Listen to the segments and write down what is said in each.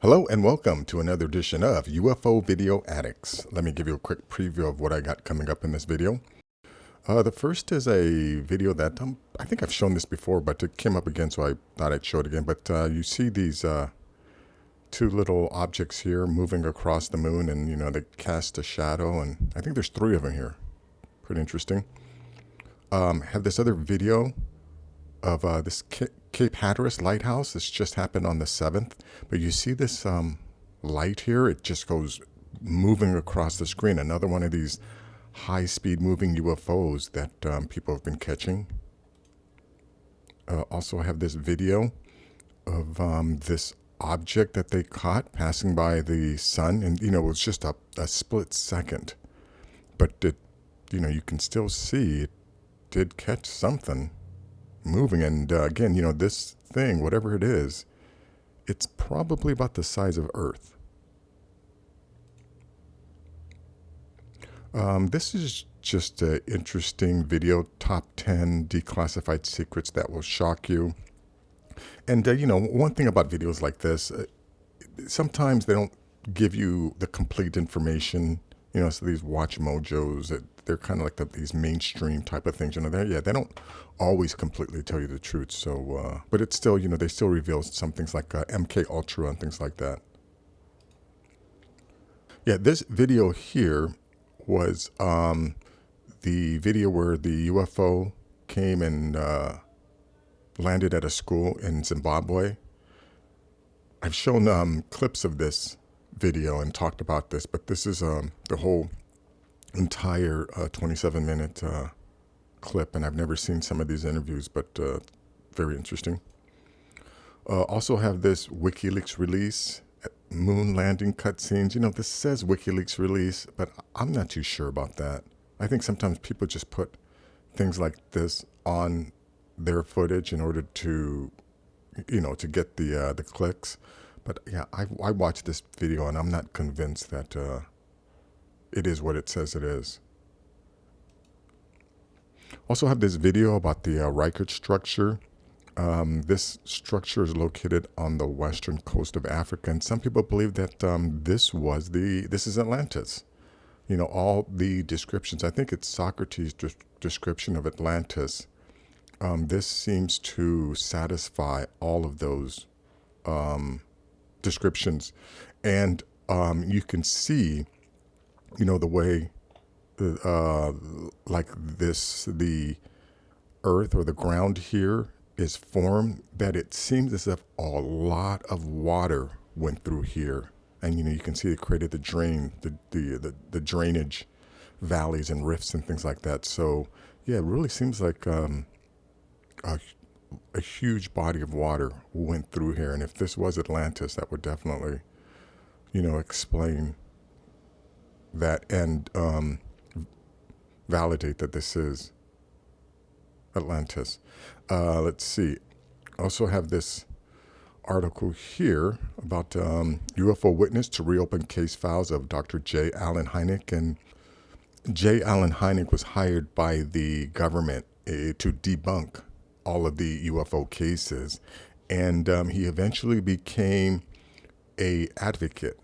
Hello and welcome to another edition of UFO Video Addicts. Let me give you a quick preview of what I got coming up in this video. The first is a video that I think I've shown this before, but it came up again, so I thought I'd show it again. But you see these two little objects here moving across the moon, and they cast a shadow, and I think there's three of them here. Pretty interesting. Have this other video of this Cape Hatteras lighthouse. This just happened on the 7th, but you see this light here, it just goes moving across the screen. Another one of these high-speed moving UFOs that people have been catching. Also have this video of this object that they caught passing by the sun, and it was just a split second, but it, you can still see it did catch something moving. And again, this thing, whatever it is, it's probably about the size of Earth. This is just an interesting video, top 10 declassified secrets that will shock you. And one thing about videos like this, sometimes they don't give you the complete information. So these watch mojos, they're kind of like these mainstream type of things. They don't always completely tell you the truth. So, but it's still, they still reveal some things like MK Ultra and things like that. Yeah, this video here was the video where the UFO came and landed at a school in Zimbabwe. I've shown clips of this video and talked about this, but this is the whole entire 27-minute clip, and I've never seen some of these interviews, but very interesting. Also have this WikiLeaks release, moon landing cutscenes. This says WikiLeaks release, but I'm not too sure about that. I think sometimes people just put things like this on their footage in order to, to get the clicks. But yeah, I watched this video and I'm not convinced that it is what it says it is. Also have this video about the Reichert structure. This structure is located on the western coast of Africa, and some people believe that this is Atlantis. All the descriptions, I think it's Socrates' description of Atlantis. This seems to satisfy all of those descriptions, and you can see, the way, like this, the earth or the ground here is formed, that it seems as if a lot of water went through here, and you can see it created the drainage valleys and rifts and things like that. So yeah, it really seems like a huge body of water went through here, and if this was Atlantis, that would definitely, explain that and validate that this is Atlantis. Let's see. Also have this article here about UFO witness to reopen case files of Dr. J. Allen Hynek. And J. Allen Hynek was hired by the government to debunk all of the UFO cases, and he eventually became a advocate,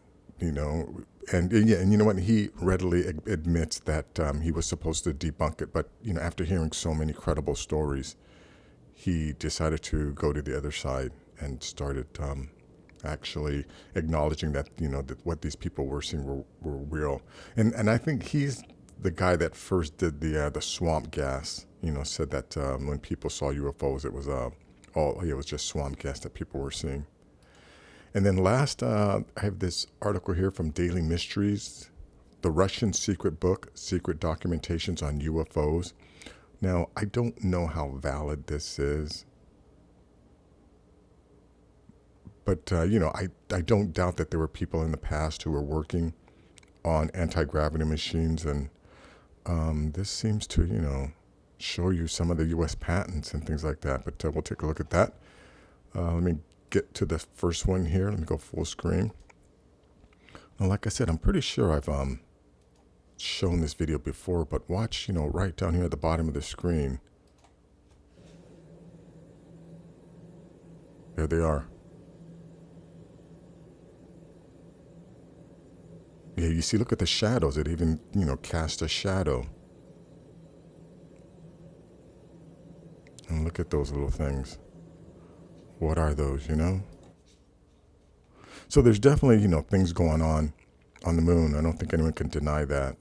and you know what, he readily admits that he was supposed to debunk it, but after hearing so many credible stories, he decided to go to the other side and started actually acknowledging that that what these people were seeing were real. And I think he's the guy that first did the swamp gas. Said that when people saw UFOs, it was it was just swamp gas that people were seeing. And then last, I have this article here from Daily Mysteries, the Russian secret book, secret documentations on UFOs. Now, I don't know how valid this is, but I don't doubt that there were people in the past who were working on anti-gravity machines, and this seems to show you some of the U.S. patents and things like that, but we'll take a look at that. Let me get to the first one here. Let me go full screen. Now, like I said, I'm pretty sure I've shown this video before, but watch, right down here at the bottom of the screen. There they are. Yeah, you see, look at the shadows. It even, cast a shadow. And look at those little things. What are those, So there's definitely, things going on the moon. I don't think anyone can deny that.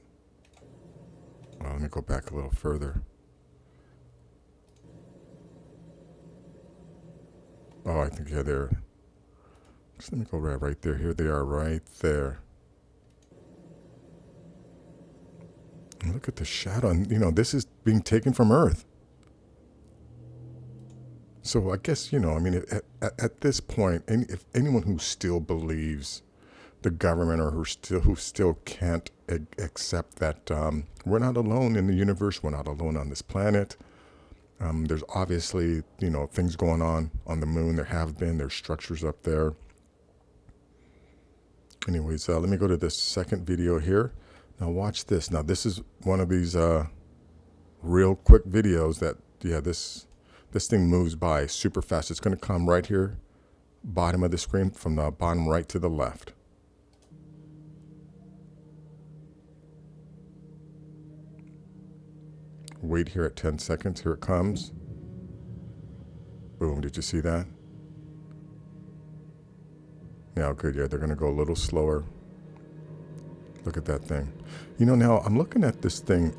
Well, let me go back a little further. Oh, I think, yeah, they're... Just let me go right there. Here they are right there. And look at the shadow. And, this is being taken from Earth. So I guess, at this point, if anyone who still believes the government or who still can't accept that we're not alone in the universe, we're not alone on this planet. There's obviously, things going on the moon. There have been. There's structures up there. Anyways, let me go to this second video here. Now watch this. Now this is one of these real quick videos that, yeah, this thing moves by super fast. It's going to come right here, bottom of the screen, from the bottom right to the left. Wait here at 10 seconds. Here it comes. Boom. Did you see that? Yeah, good. Yeah, they're going to go a little slower. Look at that thing. Now I'm looking at this thing.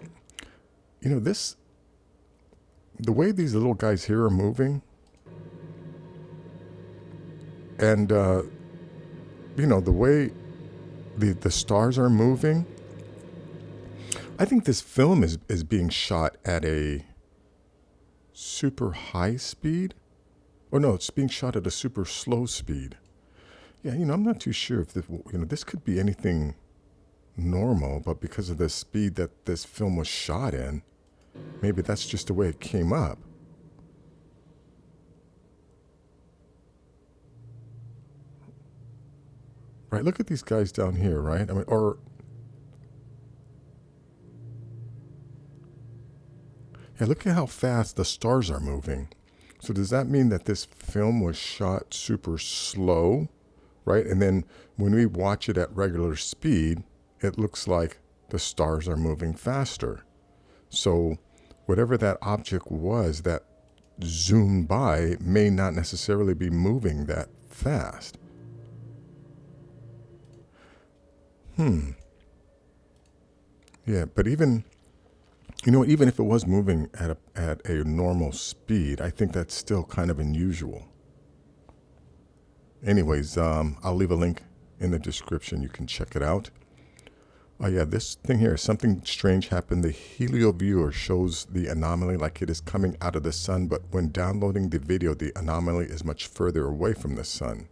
The way these little guys here are moving, and the way the stars are moving, I think this film is being shot at a super high speed. Or no, it's being shot at a super slow speed. Yeah, I'm not too sure if this could be anything normal, but because of the speed that this film was shot in, maybe that's just the way it came up. Right, look at these guys down here, right? I mean, yeah, look at how fast the stars are moving. So does that mean that this film was shot super slow, right? And then when we watch it at regular speed, it looks like the stars are moving faster. So whatever that object was that zoomed by may not necessarily be moving that fast. Yeah, but even if it was moving at a normal speed, I think that's still kind of unusual. Anyways, I'll leave a link in the description. You can check it out. Oh yeah, this thing here, something strange happened. The helio viewer shows the anomaly like it is coming out of the sun, but when downloading the video, the anomaly is much further away from the sun.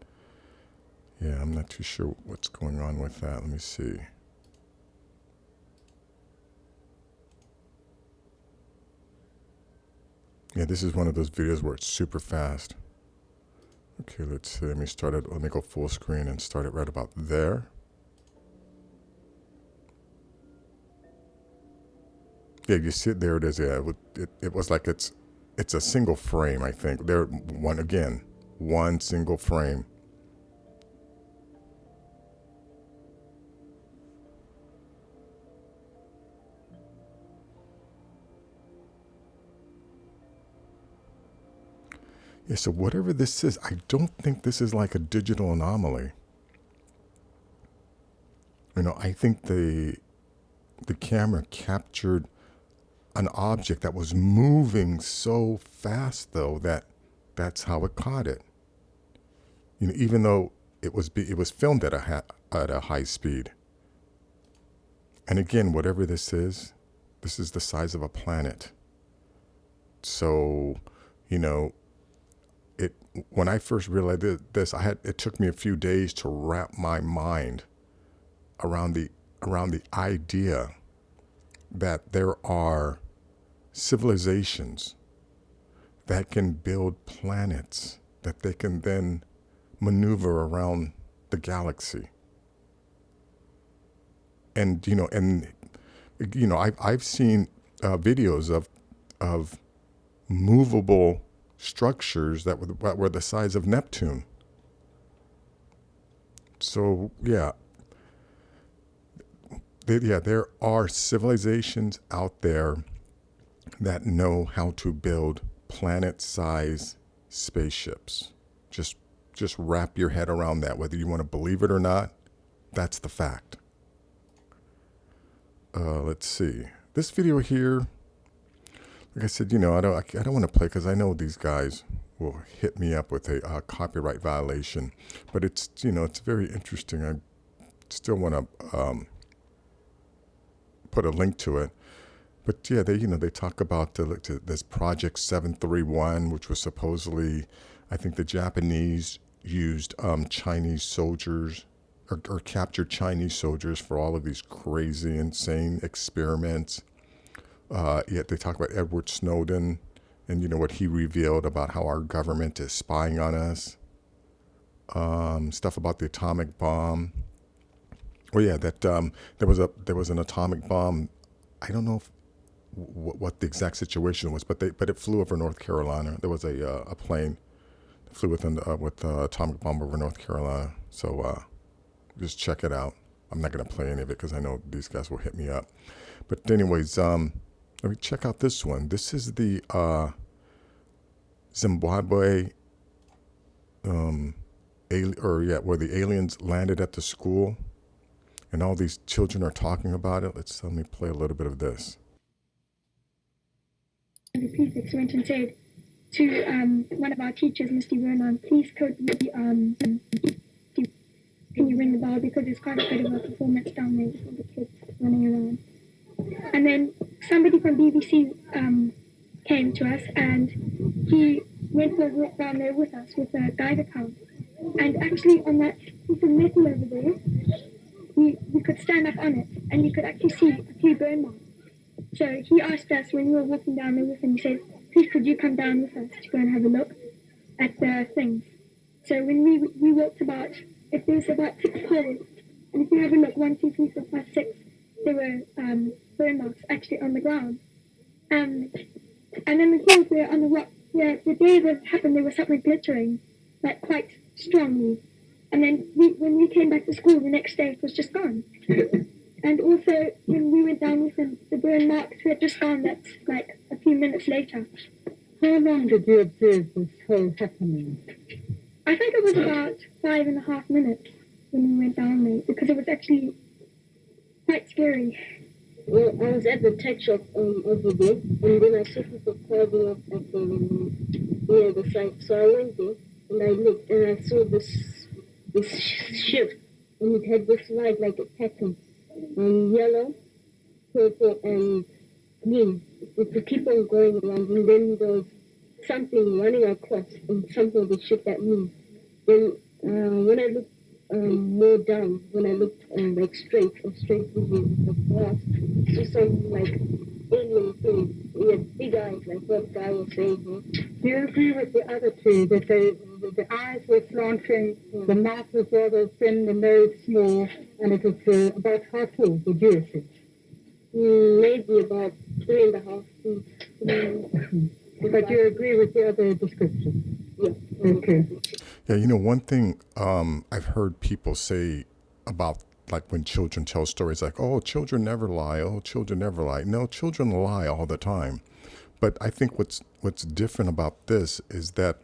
Yeah, I'm not too sure what's going on with that. Let me see. Yeah, this is one of those videos where it's super fast. Okay, let's see. Let me go full screen and start it right about there. Yeah, you see it, there it is. Yeah, it was like it's a single frame, I think. One single frame. Yeah, so whatever this is, I don't think this is like a digital anomaly. I think the camera captured an object that was moving so fast, though, that's how it caught it. Even though it was filmed at a high speed. And again, whatever this is the size of a planet. So, when I first realized this, it took me a few days to wrap my mind around the idea that there are civilizations that can build planets that they can then maneuver around the galaxy. And I've seen videos of movable structures that were the size of Neptune. So yeah, there are civilizations out there that know how to build planet-sized spaceships. Just wrap your head around that, whether you want to believe it or not. That's the fact. Let's see. This video here, like I said, I don't want to play because I know these guys will hit me up with a copyright violation. But it's it's very interesting. I still want to put a link to it. But yeah, they talk about this Project 731, which was supposedly, I think the Japanese used Chinese soldiers or captured Chinese soldiers for all of these crazy, insane experiments. Yet they talk about Edward Snowden and what he revealed about how our government is spying on us. Stuff about the atomic bomb. Oh yeah, that there was an atomic bomb. I don't know what the exact situation was, but it flew over North Carolina. There was a plane that flew with an atomic bomb over North Carolina. So just check it out. I'm not going to play any of it because I know these guys will hit me up. But anyways, let me check out this one. This is the Zimbabwe, where the aliens landed at the school, and all these children are talking about it. Let me play a little bit of this. The prefects went and said to one of our teachers, Mr. Vernon, please could can you ring the bell because there's quite a bit of a performance down there with all the kids running around. And then somebody from BBC came to us and he went for a walk down there with us with a guide account. And actually on that piece of metal over there, we could stand up on it and you could actually see a few burn marks. So he asked us when we were walking down there with him, he said, please could you come down with us to go and have a look at the things. So when we walked about, there's about 6 holes, and if you have a look, 1, 2, 3, 4, 5, 6, there were burn marks actually on the ground. And then the holes were on the rock. The day that happened, there was something glittering, like quite strongly. And then when we came back to school the next day, it was just gone. And also, when we went down with them, the burn marks were just gone. That's like a few minutes later. How long did you observe this whole happening? I think it was about 5.5 minutes when we went down there, because it was actually quite scary. Well, I was at the tech shop over there, and then I saw people crowding up at near the site. So I went there, and I looked, and I saw this ship, and it had this light like a pattern. Yellow, purple, and green. It would keep on going around, and then there was something running across, and something of the ship that moved. Then when I looked more down, when I looked like straight with the glass, I saw something like alien thing. He had big eyes, like what Guy was saying here. Do you agree with the other two that the eyes were slanting, the mouth was rather thin, the nose small, and it was about how tall, the Jewish? Maybe about 3.5 feet. But you agree with the other description? Yeah. Okay. Yeah, one thing I've heard people say about, like, when children tell stories like, oh, children never lie, oh, children never lie. No, children lie all the time. But I think what's different about this is that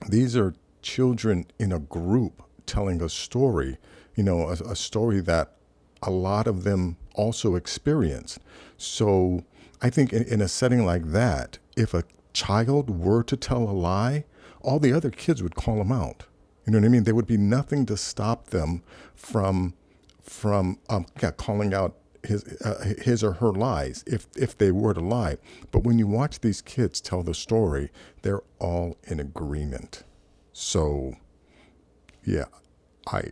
these are children in a group telling a story, a story that a lot of them also experienced. So I think in a setting like that, if a child were to tell a lie, all the other kids would call them out. You know what I mean? There would be nothing to stop them from calling out his or her lies if they were to lie. But when you watch these kids tell the story, they're all in agreement. So yeah, I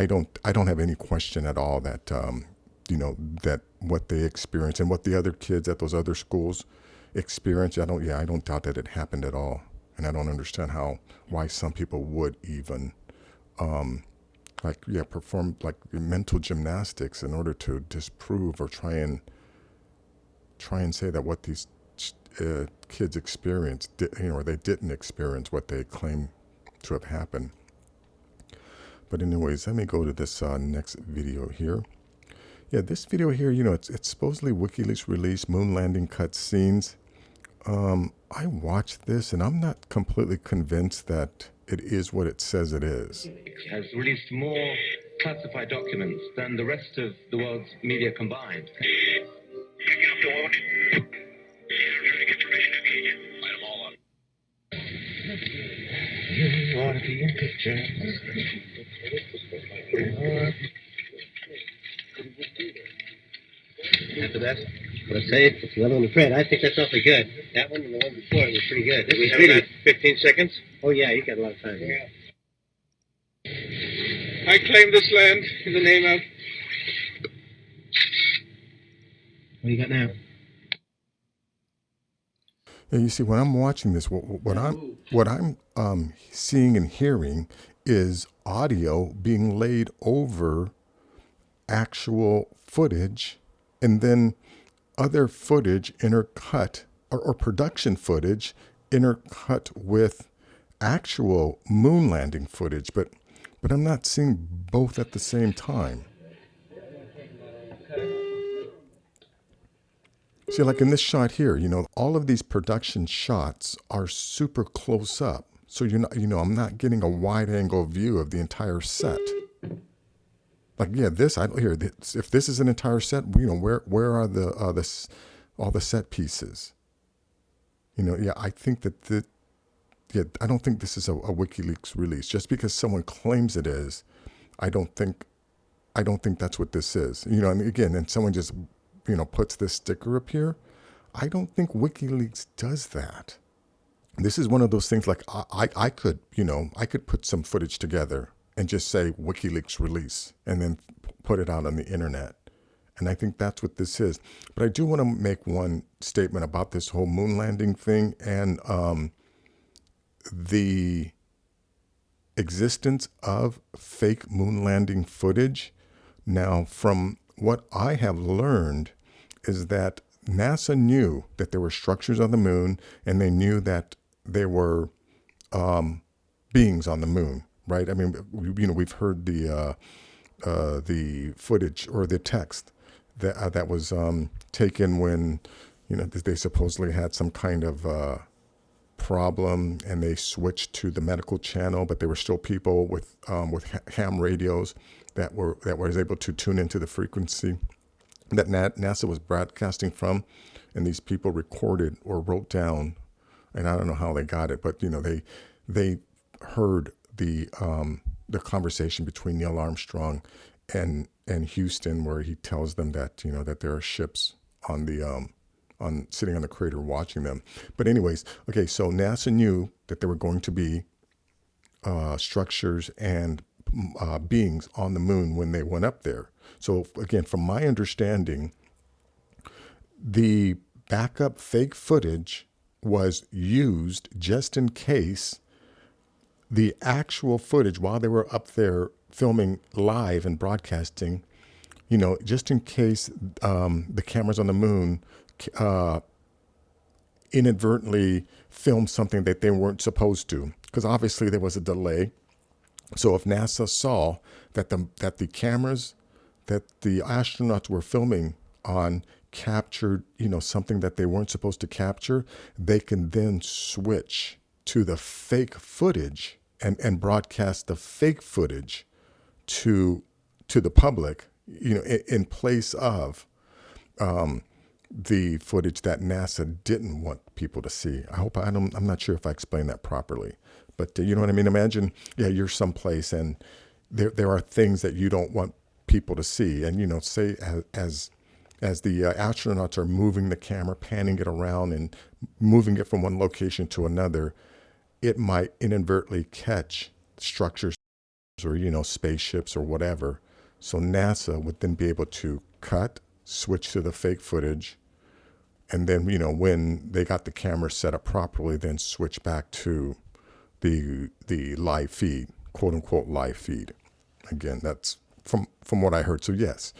don't have any question at all that that what they experience and what the other kids at those other schools experience. I don't doubt that it happened at all. And I don't understand why some people would even perform like mental gymnastics in order to disprove or try and say that what these kids experienced, or they didn't experience what they claim to have happened. But anyways, let me go to this next video here. Yeah, this video here, it's supposedly WikiLeaks released moon landing cut scenes. I watched this and I'm not completely convinced that it is what it says it is. Has released more classified documents than the rest of the world's media combined. Picking up the load. Energetic information engaged. Light them all up. You ought to be in picture. After that, let's say it's another one to print. I think that's awfully good. That one and the one before it was pretty good. We have about 15 seconds. Oh yeah, you got a lot of time. Yeah. I claim this land in the name of... What do you got now? Yeah, you see, when I'm watching this, what I'm seeing and hearing is audio being laid over actual footage, and then other footage intercut or production footage intercut with actual moon landing footage, but I'm not seeing both at the same time. See, like in this shot here, all of these production shots are super close up. So I'm not getting a wide angle view of the entire set. Like, yeah, if this is an entire set, where are all the set pieces? I think I don't think this is a WikiLeaks release. Just because someone claims it is, I don't think that's what this is. And again, and someone just puts this sticker up here. I don't think WikiLeaks does that. This is one of those things like I could put some footage together and just say WikiLeaks release and then put it out on the internet. And I think that's what this is. But I do want to make one statement about this whole moon landing thing and the existence of fake moon landing footage. Now, from what I have learned is that NASA knew that there were structures on the moon, and they knew that there were beings on the moon, right? I mean, we've heard the footage or the text that was taken when they supposedly had some kind of problem, and they switched to the medical channel, but there were still people with ham radios that was able to tune into the frequency that NASA was broadcasting from, and these people recorded or wrote down, and I don't know how they got it, but they heard the conversation between Neil Armstrong and Houston, where he tells them that that there are ships on the sitting on the crater watching them. But anyways, okay, so NASA knew that there were going to be structures and beings on the moon when they went up there. So again, from my understanding, the backup fake footage was used just in case the actual footage, while they were up there filming live and broadcasting, just in case the cameras on the moon inadvertently filmed something that they weren't supposed to, because obviously there was a delay. So if NASA saw that the cameras that the astronauts were filming on captured, something that they weren't supposed to capture, they can then switch to the fake footage and broadcast the fake footage to the public, in place of the footage that NASA didn't want people to see. I'm not sure if I explained that properly, but you know what I mean? Imagine, you're someplace and there are things that you don't want people to see. And, say as the astronauts are moving the camera, panning it around and moving it from one location to another, it might inadvertently catch structures or, spaceships or whatever. So NASA would then be able to cut, switch to the fake footage, and then, when they got the camera set up properly, then switch back to the live feed, quote unquote live feed. Again, that's from what I heard. So yes,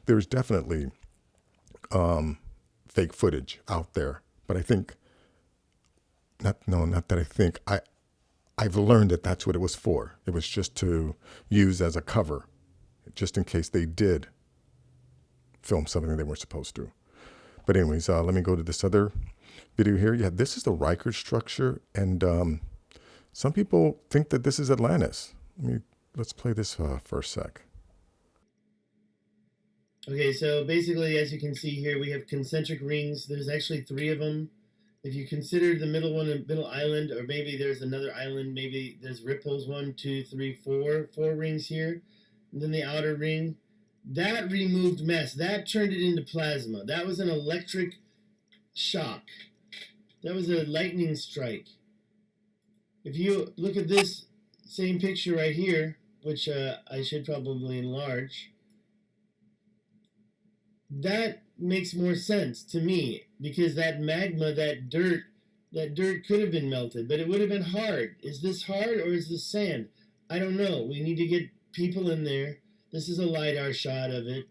there's definitely fake footage out there, but I think not that I think I've learned that that's what it was for. It was just to use as a cover, just in case they did film something they weren't supposed to. But anyways, let me go to this other video here. Yeah, this is the Riker structure, and some people think that this is Atlantis. Let's play this for a sec. Okay, so basically, as you can see here, we have concentric rings. There's actually 3 of them. If you consider the middle one a middle island, or maybe there's another island, maybe there's ripples, 1, 2, 3, 4 rings here. And then the outer ring. That removed mess. That turned it into plasma. That was an electric shock. That was a lightning strike. If you look at this same picture right here, which I should probably enlarge, that makes more sense to me, because that magma, that dirt could have been melted, but it would have been hard. Is this hard or is this sand? I don't know. We need to get people in there. This is a LiDAR shot of it.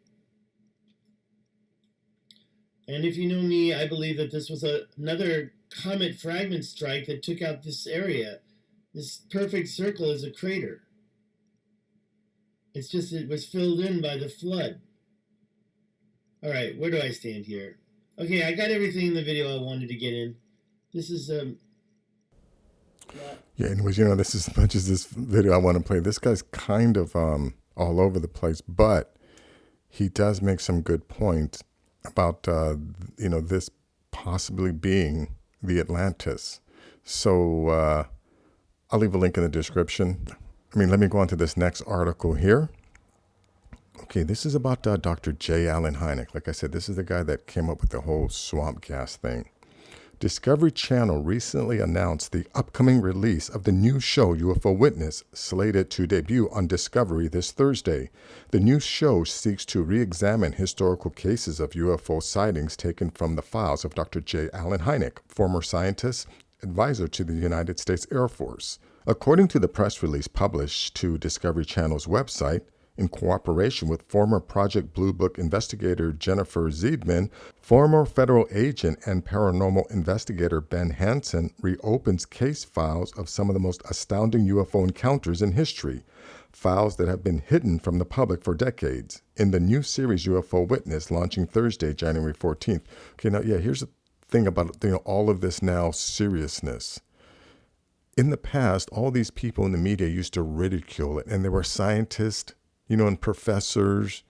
And if you know me, I believe that this was another comet fragment strike that took out this area. This perfect circle is a crater. It's just it was filled in by the flood. All right, where do I stand here? Okay, I got everything in the video I wanted to get in. This is Yeah, anyways, this is as much as this video I want to play. This guy's kind of all over the place, but he does make some good points about this possibly being the Atlantis. So I'll leave a link in the description. Let me go on to this next article here. Okay, this is about Dr. J. Allen Hynek. Like I said, this is the guy that came up with the whole swamp gas thing. Discovery Channel recently announced the upcoming release of the new show UFO Witness, slated to debut on Discovery this Thursday. The new show seeks to re-examine historical cases of UFO sightings taken from the files of Dr. J. Allen Hynek, former scientist, advisor to the United States Air Force. According to the press release published to Discovery Channel's website, in cooperation with former Project Blue Book investigator Jennifer Zeidman, former federal agent and paranormal investigator Ben Hansen reopens case files of some of the most astounding UFO encounters in history, files that have been hidden from the public for decades, in the new series UFO Witness, launching Thursday, January 14th. Okay, now, here's the thing about all of this now seriousness. In the past, all these people in the media used to ridicule it, and there were scientists, and professors,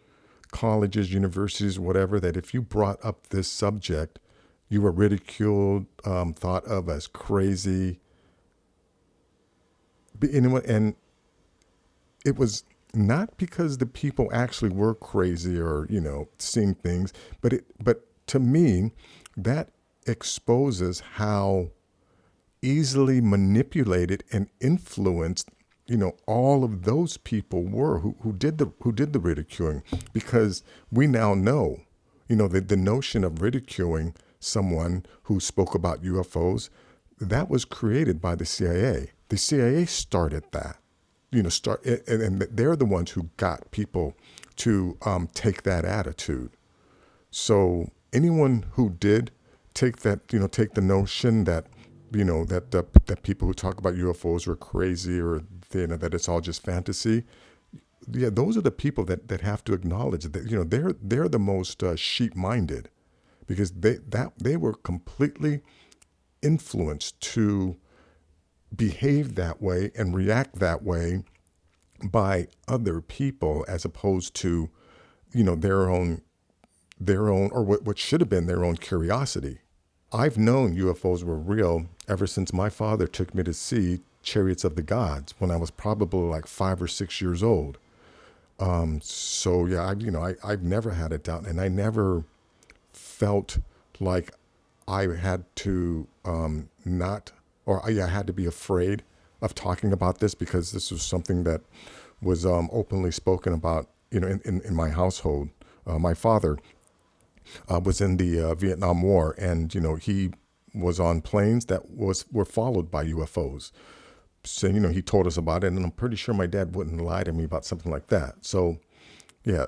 colleges, universities, whatever, that if you brought up this subject, you were ridiculed, thought of as crazy. And it was not because the people actually were crazy or, seeing things, but to me, that exposes how easily manipulated and influenced all of those people were who did the ridiculing, because we now know, the notion of ridiculing someone who spoke about UFOs, that was created by the CIA. The CIA started that, and they're the ones who got people to take that attitude. So anyone who did take that, take the notion that, that people who talk about UFOs are crazy, or that it's all just fantasy. Yeah, those are the people that have to acknowledge that they're the most sheep-minded, because they were completely influenced to behave that way and react that way by other people, as opposed to their own or what should have been their own curiosity. I've known UFOs were real ever since my father took me to see Chariots of the Gods when I was probably like 5 or 6 years old. So yeah, I've never had a doubt, and I never felt like I had to I had to be afraid of talking about this, because this was something that was openly spoken about, in my household. My father was in the Vietnam War, and he was on planes that were followed by UFOs. So he told us about it, and I'm pretty sure my dad wouldn't lie to me about something like that. So yeah,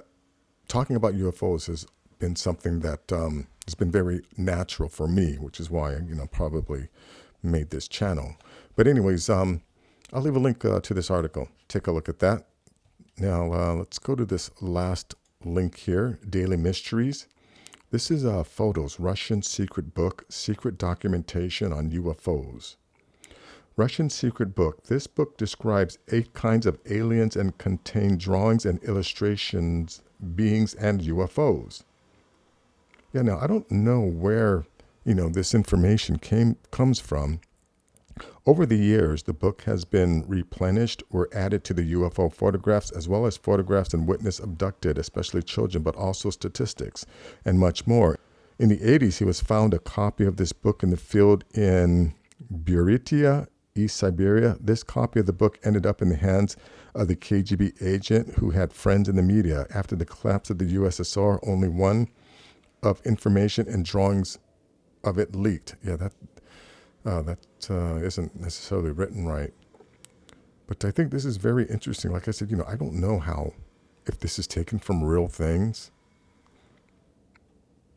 talking about UFOs has been something that has been very natural for me, which is why I probably made this channel. But anyways, I'll leave a link to this article. Take a look at that. Now let's go to this last link here, Daily Mysteries. This is photos, Russian secret book, secret documentation on UFOs. Russian secret book. This book describes 8 kinds of aliens and contains drawings and illustrations, beings, and UFOs. Yeah, now I don't know where, this information comes from. Over the years, the book has been replenished or added to the UFO photographs, as well as photographs and witness abducted, especially children, but also statistics and much more. In the 80s, he was found a copy of this book in the field in Buryatia, East Siberia. This copy of the book ended up in the hands of the KGB agent who had friends in the media. After the collapse of the USSR, only one of information and drawings of it leaked. Yeah, that isn't necessarily written right. But I think this is very interesting. Like I said, I don't know if this is taken from real things.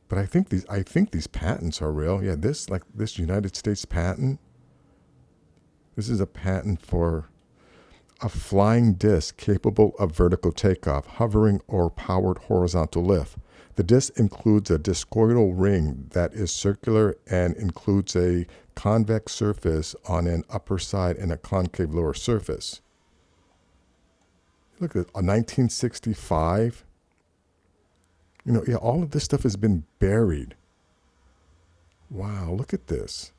But I think these patents are real. Yeah, this United States patent. This is a patent for a flying disc capable of vertical takeoff, hovering, or powered horizontal lift. The disc includes a discoidal ring that is circular and includes a convex surface on an upper side and a concave lower surface. Look at a 1965. All of this stuff has been buried. Wow, look at this.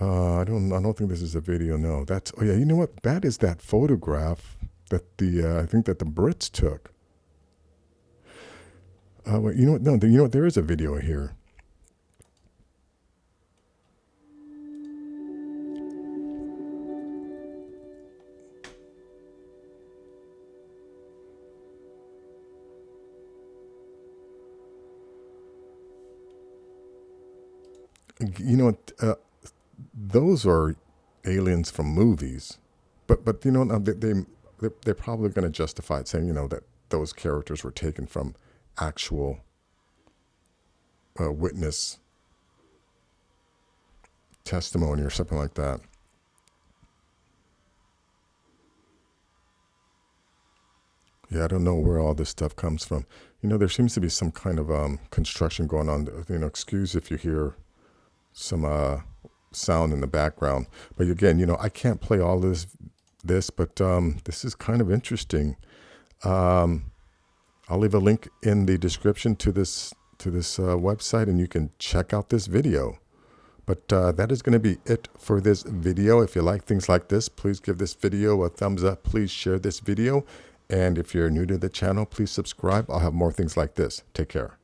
I don't think this is a video. No, you know what? That is that photograph that I think that the Brits took. Wait, you know what? No, there is a video here. Those are aliens from movies, but they're probably going to justify it, saying that those characters were taken from actual witness testimony or something like that. Yeah, I don't know where all this stuff comes from. There seems to be some kind of construction going on. Excuse if you hear some sound in the background. But again, I can't play all this, but this is kind of interesting. I'll leave a link in the description to this website, and you can check out this video. But that is going to be it for this video. If you like things like this, please give this video a thumbs up. Please share this video. And if you're new to the channel, please subscribe. I'll have more things like this. Take care.